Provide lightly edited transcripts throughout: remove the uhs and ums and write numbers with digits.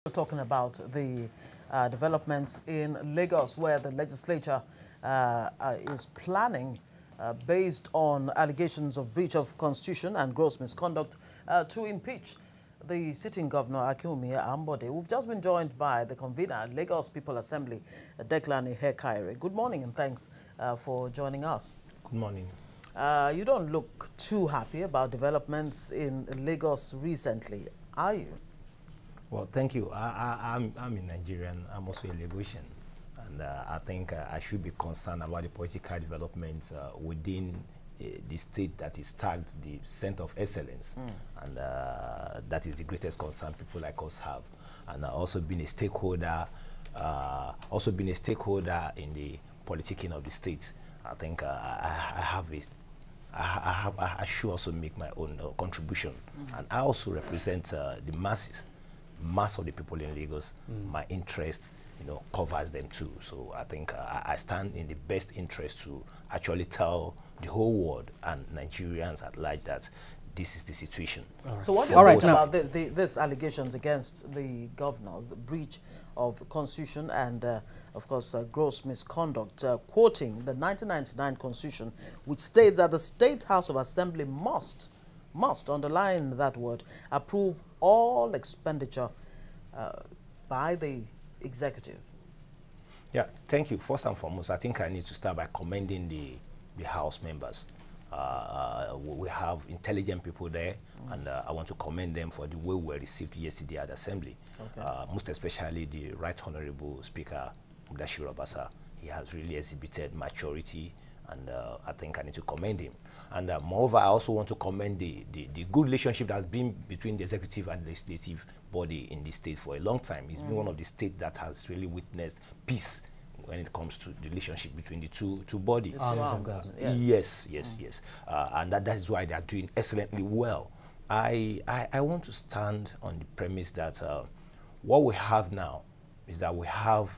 We're talking about the developments in Lagos, where the legislature is planning, based on allegations of breach of constitution and gross misconduct, to impeach the sitting governor, Ambode. We've just been joined by the convener, Lagos People Assembly, Declan Ihekaire. Good morning and thanks for joining us. Good morning. You don't look too happy about developments in Lagos recently, are you? Well, thank you. I'm a Nigerian. I'm also a Lagosian. And I think I should be concerned about the political developments within the state that is tagged the center of excellence. And that is the greatest concern people like us have. And also being a stakeholder, in the politicking of the state. I think I should also make my own contribution. And I also represent the mass of the people in Lagos. My interest, covers them too. So I think I stand in the best interest to actually tell the whole world and Nigerians at large that this is the situation. Right. So what do you think about these allegations against the governor, the breach of the constitution and, of course, gross misconduct, quoting the 1999 constitution, which states that the State House of Assembly must, underline that word, approve all expenditure by the executive? Yeah, thank you. First and foremost, I think I need to start by commending the House members. We have intelligent people there, and I want to commend them for the way we were received yesterday at the Assembly. Okay. Most especially the Right Honorable Speaker, Mudashiru Obasa. He has really exhibited maturity, and I think I need to commend him. And moreover, I also want to commend the good relationship that has been between the executive and legislative body in this state for a long time. It's been one of the states that has really witnessed peace when it comes to the relationship between the two bodies. Yes. And that is why they are doing excellently well. I want to stand on the premise that what we have now is that we have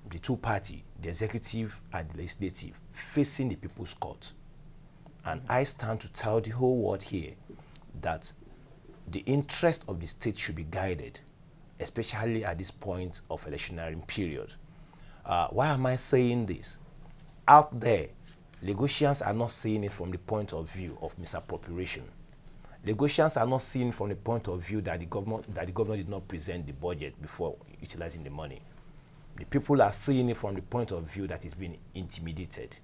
the two parties, the executive and the legislative, facing the people's court. And I stand to tell the whole world here that the interest of the state should be guided, especially at this point of electioneering period. Why am I saying this? Out there, Lagosians are not seeing it from the point of view of misappropriation. Lagosians are not seeing it from the point of view that the governor did not present the budget before utilizing the money. The people are seeing it from the point of view that it's been intimidated.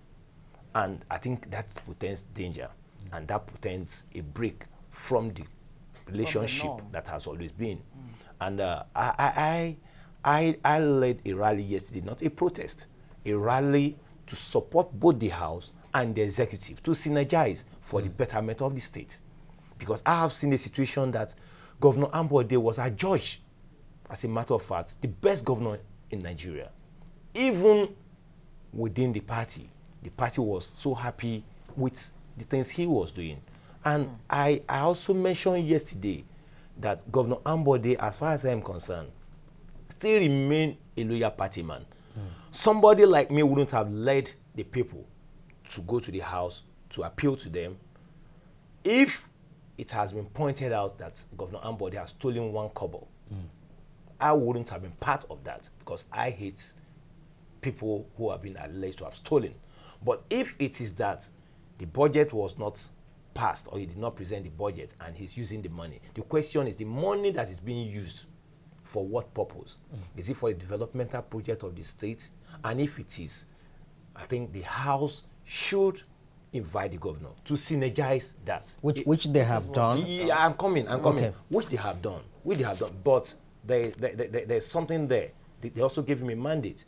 And I think that portends danger, and that portends a break from the relationship that has always been. And I led a rally yesterday, not a protest, a rally to support both the House and the executive, to synergize for the betterment of the state. Because I have seen a situation that Governor Ambode was adjudged, as a matter of fact, the best governor in Nigeria. Even within the party was so happy with the things he was doing. And I also mentioned yesterday that Governor Ambode, as far as I am concerned, still remain a loyal party man. Somebody like me wouldn't have led the people to go to the House to appeal to them if it has been pointed out that Governor Ambode has stolen 1 kobo. I wouldn't have been part of that because I hate people who have been alleged to have stolen. But if it is that the budget was not passed or he did not present the budget and he's using the money, the question is the money that is being used for what purpose? Is it for the developmental project of the state? And if it is, I think the House should invite the governor to synergize that. Which they have done? Yeah, I'm coming. Okay. Which they have done. But there's something there. They also gave him a mandate.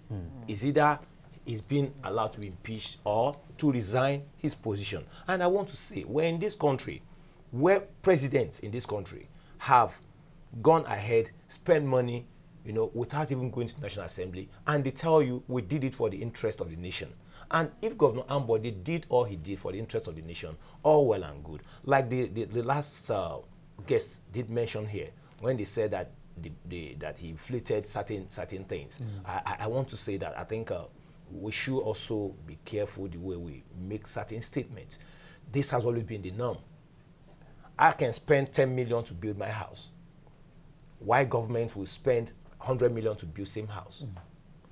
Is either he's been allowed to be impeached or to resign his position. And I want to say, we're in this country, where presidents in this country have gone ahead, spend money, without even going to the National Assembly, and they tell you, we did it for the interest of the nation. And if Governor Ambode did all he did for the interest of the nation, all well and good. Like the last guest did mention here, when they said that that he inflated certain things. I want to say that I think we should also be careful the way we make certain statements. This has always been the norm. I can spend 10 million to build my house. Why government will spend 100 million to build same house.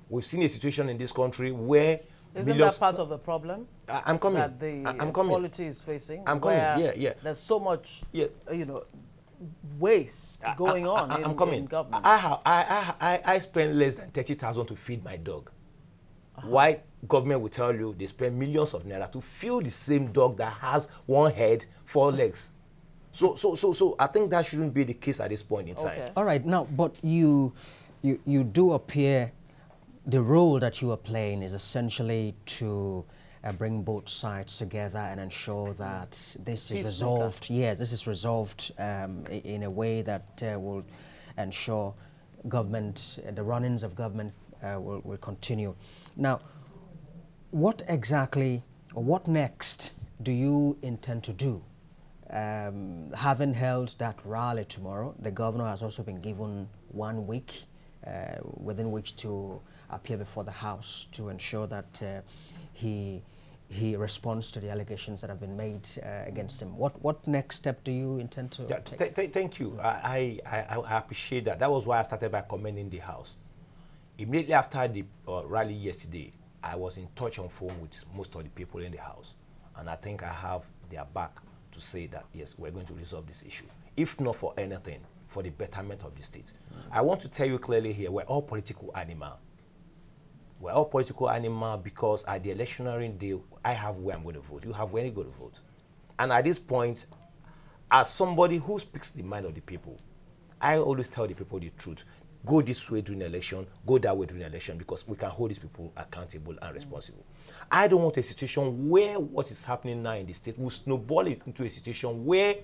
We've seen a situation in this country where Isn't that part of the problem? I'm coming. That the I'm coming. quality is facing. I'm coming. Yeah. There's so much, you know, waste going on in government. I spend less than 30,000 to feed my dog. Why government will tell you they spend millions of naira to feed the same dog that has one head, 4 legs. So I think that shouldn't be the case at this point in time. Okay. All right, now, but you do appear, the role that you are playing is essentially to bring both sides together and ensure that this is resolved. Yes, this is resolved in a way that will ensure government, the runnings of government will continue. Now, what exactly, or what next do you intend to do? Having held that rally tomorrow, the governor has also been given 1 week within which to appear before the House to ensure that he responds to the allegations that have been made against him. What next step do you intend to take? Thank you. I appreciate that. That was why I started by commending the House. Immediately after the rally yesterday, I was in touch on phone with most of the people in the House, and I think I have their back to say that, yes, we're going to resolve this issue. If not for anything, for the betterment of the state. I want to tell you clearly here, we're all political animal. We're all political animal because at the electioneering day, I have where I'm going to vote. You have where you're going to vote. And at this point, as somebody who speaks the mind of the people, I always tell the people the truth. Go this way during the election, go that way during the election, because we can hold these people accountable and responsible. I don't want a situation where what is happening now in the state will snowball it into a situation where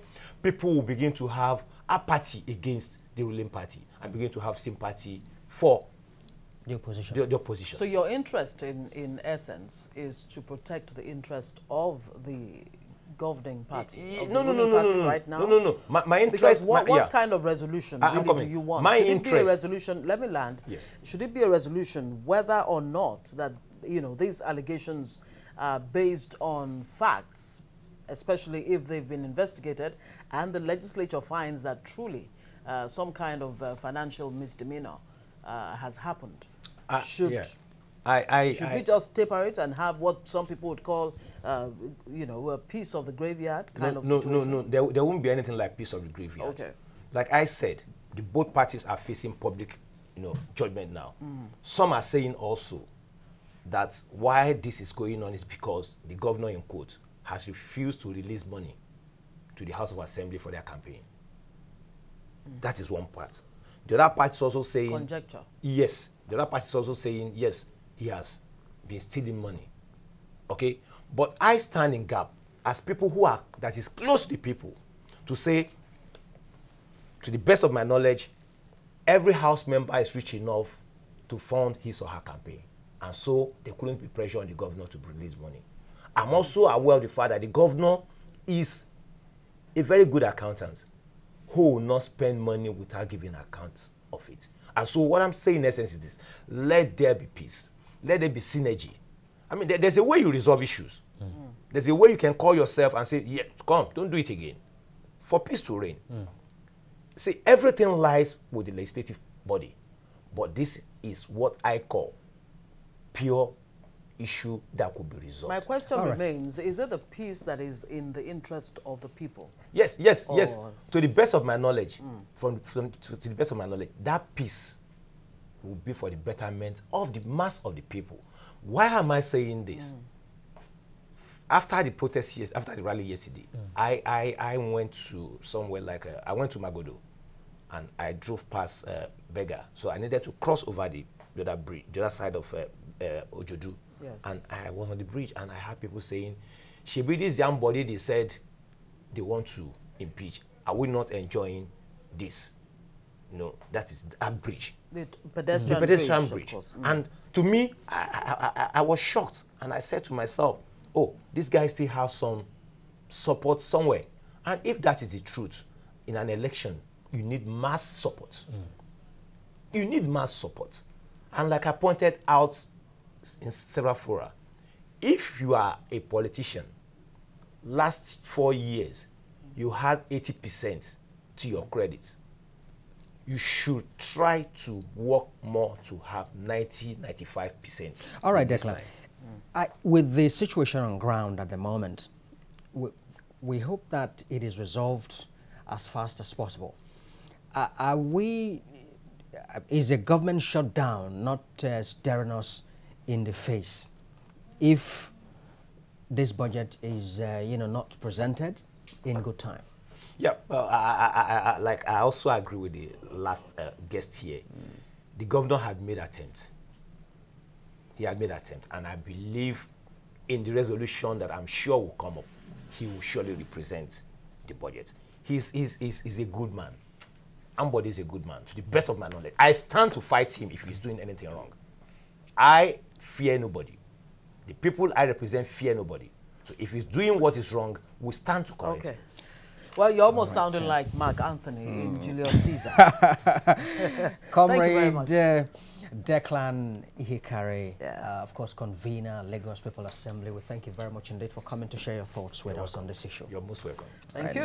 people will begin to have apathy against the ruling party and begin to have sympathy for the opposition. The opposition. So your interest, in essence, is to protect the interest of the governing party? No. Right now? No. My interest. Because what kind of resolution really do you want? My Should interest. It be a resolution? Let me land. Yes. Should it be a resolution whether or not that these allegations are based on facts, especially if they've been investigated, and the legislature finds that truly some kind of financial misdemeanor has happened? Should we just taper it and have what some people would call, a piece of the graveyard kind of situation? No. There won't be anything like piece of the graveyard. Okay. Like I said, both parties are facing public, judgment now. Some are saying also that why this is going on is because the governor, in quote, has refused to release money to the House of Assembly for their campaign. That is one part. The other part is also saying... Conjecture. Yes. The other part is also saying, yes, he has been stealing money. Okay? But I stand in gap as people that is close to the people to say, to the best of my knowledge, every House member is rich enough to fund his or her campaign. And so there couldn't be pressure on the governor to release money. I'm also aware of the fact that the governor is a very good accountant who will not spend money without giving account of it. And so what I'm saying in essence is this: let there be peace. Let there be synergy. I mean, there's a way you resolve issues. There's a way you can call yourself and say, yeah, come, don't do it again. For peace to reign. See, everything lies with the legislative body. But this is what I call pure issue that could be resolved. My question remains, is it the peace that is in the interest of the people? Yes. To the best of my knowledge, to the best of my knowledge, that peace will be for the betterment of the mass of the people. Why am I saying this? After the protest, after the rally yesterday, I went to somewhere I went to Magodo, and I drove past Bega. So I needed to cross over the other bridge, the other side of Ojodu. Yes. And I was on the bridge, and I heard people saying, "Shebi, this Ambode, they said they want to impeach. Are we not enjoying this?" No, that is that bridge. The pedestrian bridge. Of course. And to me, I was shocked, and I said to myself, "Oh, this guy still have some support somewhere." And if that is the truth, in an election, you need mass support. You need mass support. And like I pointed out in several fora, if you are a politician, last 4 years, you had 80% to your credit. you should try to work more to have 90–95%. All right, Declan. With the situation on ground at the moment, we hope that it is resolved as fast as possible. Is a government shutdown not staring us in the face if this budget is, not presented in good time? Yeah, I also agree with the last guest here. The governor had made attempts. He had made attempts, and I believe in the resolution that I'm sure will come up, he will surely represent the budget. He's a good man. Ambode is a good man, to the best of my knowledge. I stand to fight him if he's doing anything wrong. I fear nobody. The people I represent fear nobody. So if he's doing what is wrong, we stand to correct him. Well, you're almost sounding like Mark Anthony in Julius Caesar. Comrade Declan Ihikare, of course, convener, Lagos People Assembly. We thank you very much indeed for coming to share your thoughts with us on this issue. You're most welcome. Thank you.